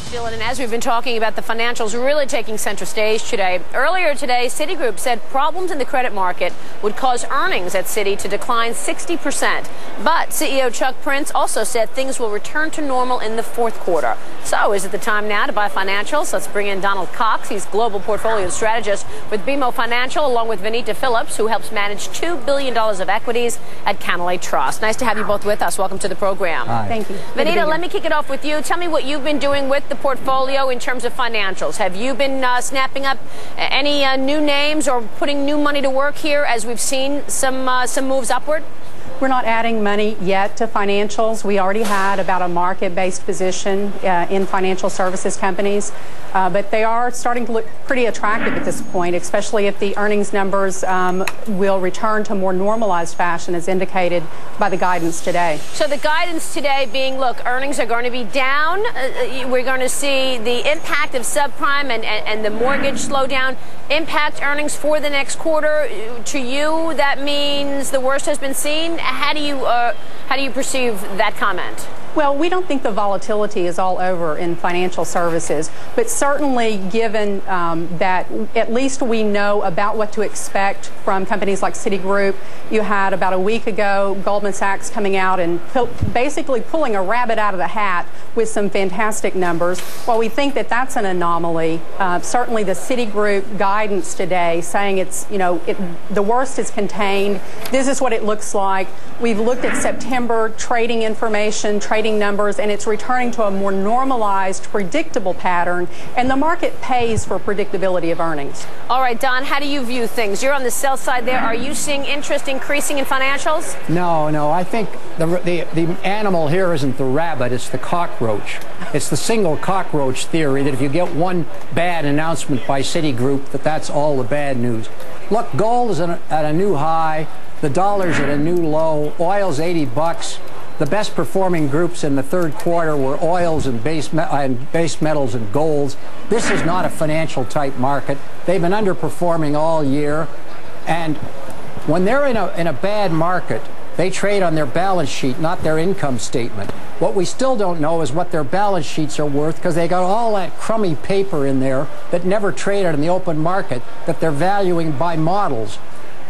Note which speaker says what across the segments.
Speaker 1: Sheila, and as we've been talking about the financials really taking center stage today, earlier today, Citigroup said problems in the credit market would cause earnings at Citi to decline 60%. But CEO Chuck Prince also said things will return to normal in the fourth quarter. So is it the time now to buy financials? Let's bring in Donald Cox. He's global portfolio strategist with BMO Financial, along with Venita Phillips, who helps manage $2 billion of equities at Cantlay Trust. Nice to have you both with us. Welcome to the program.
Speaker 2: Hi.
Speaker 1: Thank you. Venita, let me kick it off with you. Tell me what you've been doing with the portfolio in terms of financials. Have you been snapping up any new names or putting new money to work here as we've seen some moves upward?
Speaker 2: We're not adding money yet to financials. We already had about a market-based position in financial services companies, but they are starting to look pretty attractive at this point, especially if the earnings numbers will return to more normalized fashion as indicated by the guidance today.
Speaker 1: So the guidance today being, look, earnings are going to be down. We're going to see the impact of subprime and the mortgage slowdown impact earnings for the next quarter. To you, that means the worst has been seen. How do you perceive that comment?
Speaker 2: Well, we don't think the volatility is all over in financial services, but certainly given that at least we know about what to expect from companies like Citigroup. You had about a week ago Goldman Sachs coming out and basically pulling a rabbit out of the hat with some fantastic numbers. While we think that that's an anomaly, certainly the Citigroup guidance today saying it's, the worst is contained. This is what it looks like. We've looked at September trading information, trading numbers, and it's returning to a more normalized, predictable pattern, and the market pays for predictability of earnings.
Speaker 1: All right, Don, how do you view things? You're on the sell side there. Are you seeing interest increasing in financials?
Speaker 3: No. I think the animal here isn't the rabbit, it's the cockroach. It's the single cockroach theory that if you get one bad announcement by Citigroup, that's all the bad news. Look, gold is at a new high. The dollar's at a new low. Oil's $80. The best performing groups in the third quarter were oils and base metals and golds. This is not a financial type market. They've been underperforming all year. And when they're in a bad market, they trade on their balance sheet, not their income statement. What we still don't know is what their balance sheets are worth, because they got all that crummy paper in there that never traded in the open market that they're valuing by models.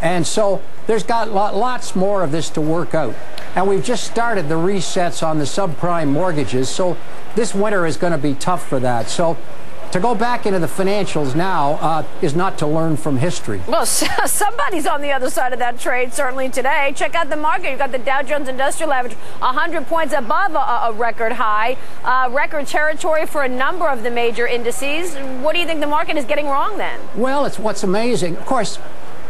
Speaker 3: And so there's got lots more of this to work out. And we've just started the resets on the subprime mortgages, so this winter is going to be tough for that. So to go back into the financials now is not to learn from history.
Speaker 1: Well, somebody's on the other side of that trade, certainly today. Check out the market. You've got the Dow Jones Industrial Average 100 points above a record high, record territory for a number of the major indices. What do you think the market is getting wrong then?
Speaker 3: Well, it's what's amazing. Of course,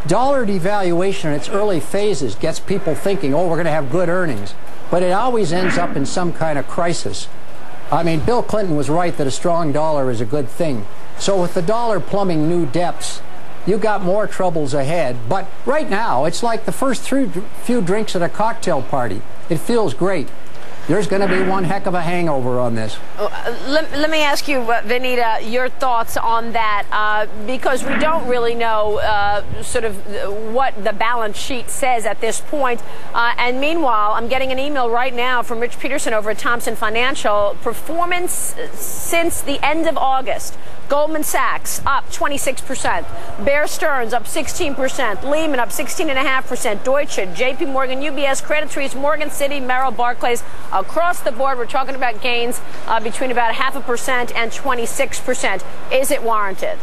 Speaker 3: dollar devaluation in its early phases gets people thinking, oh, we're going to have good earnings. But it always ends up in some kind of crisis. I mean, Bill Clinton was right that a strong dollar is a good thing. So with the dollar plumbing new depths, you got more troubles ahead. But right now, it's like the first few drinks at a cocktail party. It feels great. There's going to be one heck of a hangover on this.
Speaker 1: Let me ask you, Venita, your thoughts on that, because we don't really know sort of what the balance sheet says at this point. And meanwhile, I'm getting an email right now from Rich Peterson over at Thomson Financial. Performance since the end of August. Goldman Sachs up 26%. Bear Stearns up 16%. Lehman up 16.5%. Deutsche, JP Morgan, UBS, Credit Suisse, Morgan City, Merrill, Barclays. Across the board, we're talking about gains between about 0.5% and 26%. Is it warranted?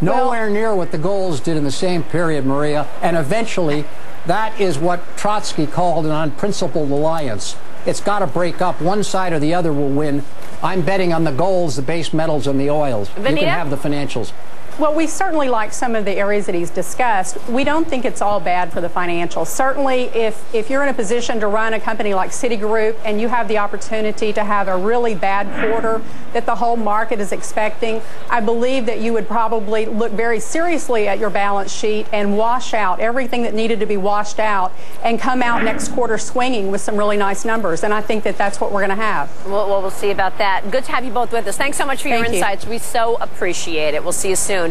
Speaker 3: Nowhere near what the Golds did in the same period, Maria. And eventually, that is what Trotsky called an unprincipled alliance. It's got to break up. One side or the other will win. I'm betting on the golds, the base metals, and the oils.
Speaker 1: Venita?
Speaker 3: You can have the financials.
Speaker 2: Well, we certainly like some of the areas that he's discussed. We don't think it's all bad for the financials. Certainly, if you're in a position to run a company like Citigroup and you have the opportunity to have a really bad quarter that the whole market is expecting, I believe that you would probably look very seriously at your balance sheet and wash out everything that needed to be washed out and come out next quarter swinging with some really nice numbers. And I think that that's what we're going to have.
Speaker 1: Well, we'll see about that. Good to have you both with us. Thanks so much for your insights. We so appreciate it. We'll see you soon.